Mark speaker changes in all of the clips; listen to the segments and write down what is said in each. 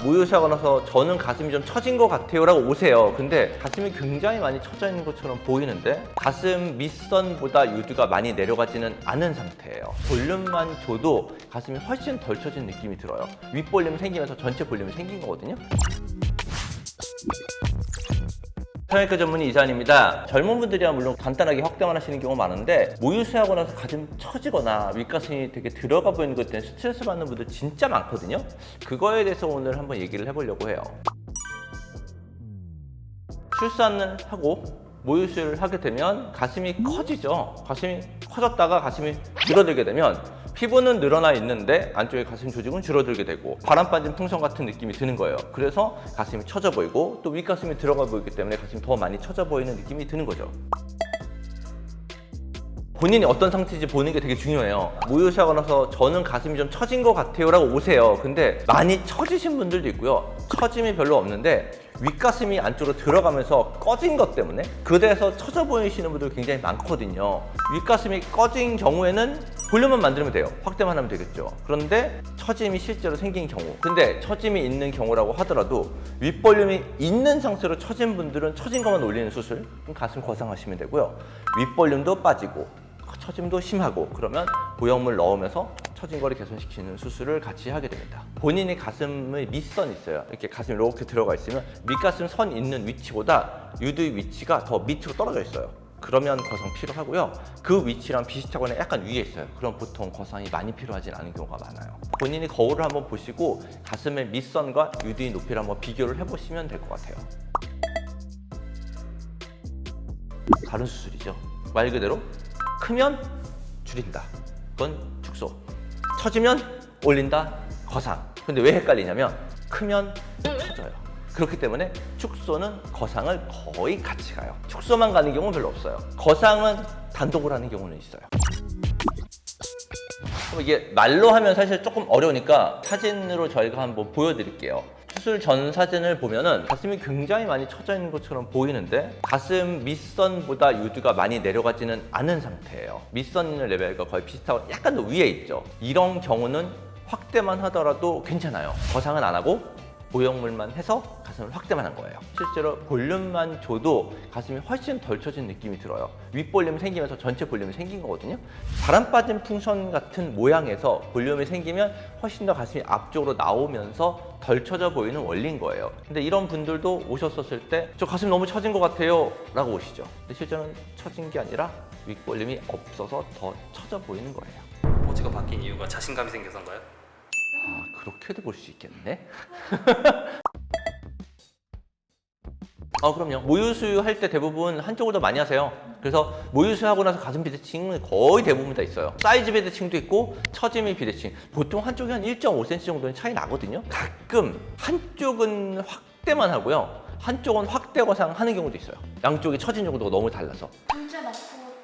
Speaker 1: 모유수하고 나서 저는 가슴이 좀 처진 것 같아요 라고 오세요. 근데 가슴이 굉장히 많이 처져 있는 것처럼 보이는데 가슴 밑선보다 유두가 많이 내려가지는 않은 상태예요. 볼륨만 줘도 가슴이 훨씬 덜 처진 느낌이 들어요. 윗볼륨이 생기면서 전체 볼륨이 생긴 거거든요. 성형외과 전문의 이사한입니다. 젊은 분들이야 물론 간단하게 확대만 하시는 경우가 많은데 모유수하고 나서 가슴 처지거나 윗가슴이 되게 들어가 보이는 것 때문에 스트레스 받는 분들 진짜 많거든요. 그거에 대해서 오늘 한번 얘기를 해보려고 해요. 출산을 하고 모유수유를 하게 되면 가슴이 커지죠. 가슴이 커졌다가 가슴이 줄어들게 되면 피부는 늘어나 있는데 안쪽에 가슴 조직은 줄어들게 되고 바람 빠진 풍선 같은 느낌이 드는 거예요. 그래서 가슴이 처져 보이고 또 윗가슴이 들어가 보이기 때문에 가슴이 더 많이 처져 보이는 느낌이 드는 거죠. 본인이 어떤 상태인지 보는 게 되게 중요해요. 모유수하고 나서 저는 가슴이 좀 처진 것 같아요 라고 오세요. 근데 많이 처지신 분들도 있고요. 처짐이 별로 없는데 윗가슴이 안쪽으로 들어가면서 꺼진 것 때문에 그대에서 처져 보이시는 분들 굉장히 많거든요. 윗가슴이 꺼진 경우에는 볼륨만 만들면 돼요. 확대만 하면 되겠죠. 그런데 처짐이 실제로 생긴 경우, 근데 처짐이 있는 경우라고 하더라도 윗볼륨이 있는 상태로 처진 분들은 처진 것만 올리는 수술, 가슴 거상하시면 되고요. 윗볼륨도 빠지고 처짐도 심하고 그러면 보형물 넣으면서 처진 거를 개선시키는 수술을 같이 하게 됩니다. 본인이 가슴의 밑선이 있어요. 이렇게 가슴이 이렇게 들어가 있으면 밑가슴 선 있는 위치보다 유두의 위치가 더 밑으로 떨어져 있어요. 그러면 거상 필요하고요. 그 위치랑 비슷하거나 약간 위에 있어요. 그럼 보통 거상이 많이 필요하진 않은 경우가 많아요. 본인이 거울을 한번 보시고 가슴의 밑선과 유두의 높이를 한번 비교를 해보시면 될 것 같아요. 다른 수술이죠. 말 그대로 크면 줄인다. 그건 축소. 처지면 올린다. 거상. 근데 왜 헷갈리냐면 크면 처져요. 그렇기 때문에 축소는 거상을 거의 같이 가요. 축소만 가는 경우는 별로 없어요. 거상은 단독으로 하는 경우는 있어요. 그럼 이게 말로 하면 사실 조금 어려우니까 사진으로 저희가 한번 보여드릴게요. 수술 전 사진을 보면은 가슴이 굉장히 많이 처져 있는 것처럼 보이는데 가슴 밑선보다 유두가 많이 내려가지는 않은 상태예요. 밑선 있는 레벨과 거의 비슷하고 약간 더 위에 있죠. 이런 경우는 확대만 하더라도 괜찮아요. 거상은 안 하고 보형물만 해서 가슴을 확대만 한 거예요. 실제로 볼륨만 줘도 가슴이 훨씬 덜 처진 느낌이 들어요. 윗볼륨이 생기면서 전체 볼륨이 생긴 거거든요. 바람 빠진 풍선 같은 모양에서 볼륨이 생기면 훨씬 더 가슴이 앞쪽으로 나오면서 덜 처져 보이는 원리인 거예요. 근데 이런 분들도 오셨었을 때 저 가슴 너무 처진 것 같아요 라고 오시죠. 근데 실제로는 처진 게 아니라 윗볼륨이 없어서 더 처져 보이는 거예요.
Speaker 2: 포즈가 바뀐 이유가 자신감이 생겨서인가요?
Speaker 1: 아, 그렇게도 볼 수 있겠네. 그럼요. 모유수유 할 때 대부분 한쪽을 더 많이 하세요. 그래서 모유수유하고 나서 가슴 비대칭은 거의 대부분 다 있어요. 사이즈 비대칭도 있고 처짐이 비대칭. 보통 한쪽이 한 1.5cm 정도는 차이 나거든요. 가끔 한쪽은 확대만 하고요. 한쪽은 확대 거상 하는 경우도 있어요. 양쪽이 처진 정도가 너무 달라서.
Speaker 3: 문제 맞고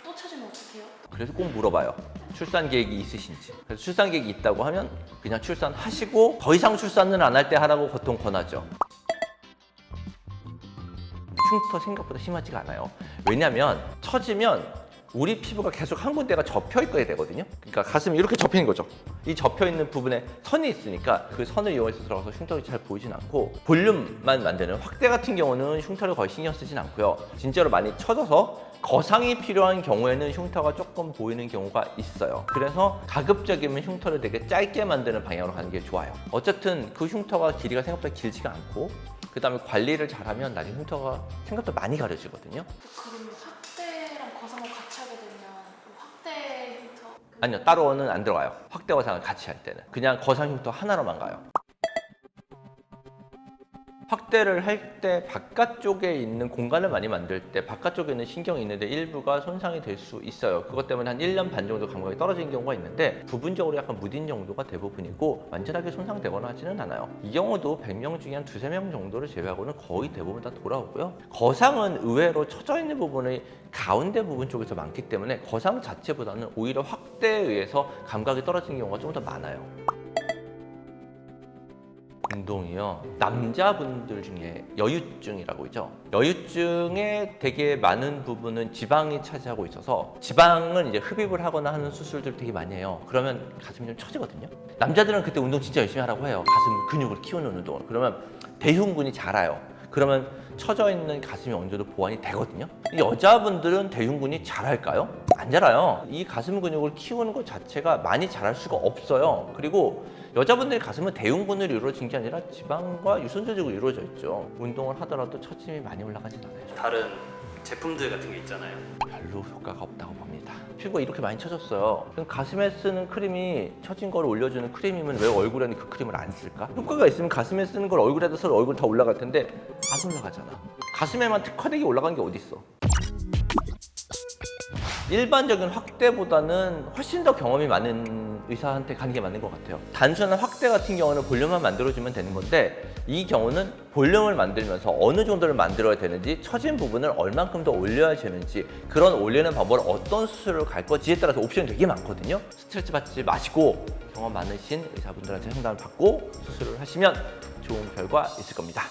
Speaker 3: 또 찾으면 어떡해요?
Speaker 1: 그래서 꼭 물어봐요. 출산 계획이 있으신지. 그래서 출산 계획이 있다고 하면 그냥 출산하시고 더 이상 출산은 안 할 때 하라고 보통 권하죠. 흉터 생각보다 심하지가 않아요. 왜냐면 처지면 우리 피부가 계속 한 군데가 접혀 있어야 되거든요. 그러니까 가슴이 이렇게 접혀 있는 거죠. 이 접혀 있는 부분에 선이 있으니까 그 선을 이용해서 들어가서 흉터가 잘 보이진 않고 볼륨만 만드는 확대 같은 경우는 흉터를 거의 신경 쓰진 않고요. 진짜로 많이 처져서 거상이 필요한 경우에는 흉터가 조금 보이는 경우가 있어요. 그래서 가급적이면 흉터를 되게 짧게 만드는 방향으로 가는 게 좋아요. 어쨌든 그 흉터가 길이가 생각보다 길지가 않고 그 다음에 관리를 잘하면 나중에 흉터가 생각보다 많이 가려지거든요.
Speaker 3: 그럼 확대랑 거상을 같이 하게 되면 확대부터
Speaker 1: 아니요, 따로는 안 들어가요. 확대 거상을 같이 할 때는 그냥 거상 흉터 하나로만 가요. 확대를 할 때 바깥쪽에 있는 공간을 많이 만들 때 바깥쪽에 있는 신경이 있는데 일부가 손상이 될 수 있어요. 그것 때문에 한 1년 반 정도 감각이 떨어지는 경우가 있는데 부분적으로 약간 무딘 정도가 대부분이고 완전하게 손상되거나 하지는 않아요. 이 경우도 100명 중에 한 2~3명 정도를 제외하고는 거의 대부분 다 돌아오고요. 거상은 의외로 처져 있는 부분이 가운데 부분 쪽에서 많기 때문에 거상 자체보다는 오히려 확대에 의해서 감각이 떨어지는 경우가 좀 더 많아요. 운동이요. 남자분들 중에 여유증이라고 있죠. 여유증의 되게 많은 부분은 지방이 차지하고 있어서 지방을 이제 흡입을 하거나 하는 수술들을 되게 많이 해요. 그러면 가슴이 좀 처지거든요. 남자들은 그때 운동 진짜 열심히 하라고 해요. 가슴 근육을 키우는 운동을. 그러면 대흉근이 자라요. 그러면 처져 있는 가슴이 어느 정도 보완이 되거든요. 이 여자분들은 대흉근이 자랄까요? 안 자라요. 이 가슴 근육을 키우는 것 자체가 많이 자랄 수가 없어요. 그리고 여자분들의 가슴은 대흉근으로 이루어진 게 아니라 지방과 유선 조직으로 이루어져 있죠. 운동을 하더라도 처짐이 많이 올라가진 않아요.
Speaker 2: 다른 제품들 같은 게 있잖아요.
Speaker 1: 별로 효과가 없다고 봅니다. 피부가 이렇게 많이 처졌어요. 그럼 가슴에 쓰는 크림이 처진 거를 올려주는 크림이면 왜 얼굴에는 그 크림을 안 쓸까? 효과가 있으면 가슴에 쓰는 걸 얼굴에다 써도 얼굴 다 올라갈 텐데 안 올라가잖아. 가슴에만 특화되게 올라간 게 어디 있어? 일반적인 확대보다는 훨씬 더 경험이 많은 의사한테 가는 게 맞는 것 같아요. 단순한 확대 같은 경우는 볼륨만 만들어주면 되는 건데 이 경우는 볼륨을 만들면서 어느 정도를 만들어야 되는지 처진 부분을 얼만큼 더 올려야 되는지 그런 올리는 방법을 어떤 수술을 갈 건지에 따라서 옵션이 되게 많거든요. 스트레스 받지 마시고 경험 많으신 의사분들한테 상담을 받고 수술을 하시면 좋은 결과 있을 겁니다.